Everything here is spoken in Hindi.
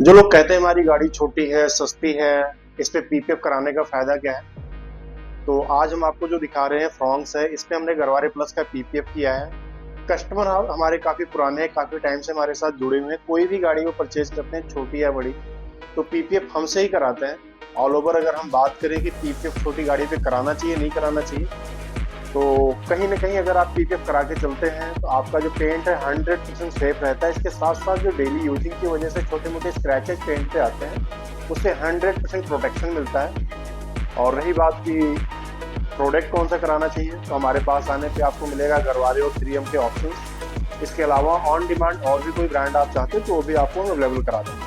जो लोग कहते हैं हमारी गाड़ी छोटी है, सस्ती है, इस पे पीपीएफ कराने का फायदा क्या है? तो आज हम आपको जो दिखा रहे हैं फ्रॉन्क्स है, इस पे हमने गरवारे प्लस का पीपीएफ किया है। कस्टमर हमारे काफी पुराने हैं, काफी टाइम से हमारे साथ जुड़े हुए हैं। कोई भी गाड़ी वो परचेज करते हैं, छोटी या बड़ी, तो पीपीएफ हमसे ही कराते हैं। ऑल ओवर अगर हम बात करें कि पीपीएफ छोटी गाड़ी पे कराना चाहिए नहीं कराना चाहिए, तो कहीं ना कहीं अगर आप पीपीएफ करा के चलते हैं तो आपका जो पेंट है 100% सेफ रहता है। इसके साथ साथ जो डेली यूजिंग की वजह से छोटे मोटे स्क्रैचेस पेंट पे आते हैं, उससे 100% प्रोटेक्शन मिलता है। और रही बात की प्रोडक्ट कौन सा कराना चाहिए, तो हमारे पास आने पे आपको मिलेगा गरवारे और 3M के ऑप्शन। इसके अलावा ऑन डिमांड और भी कोई ब्रांड आप चाहते हैं तो वो भी आपको अवेलेबल करा देंगे।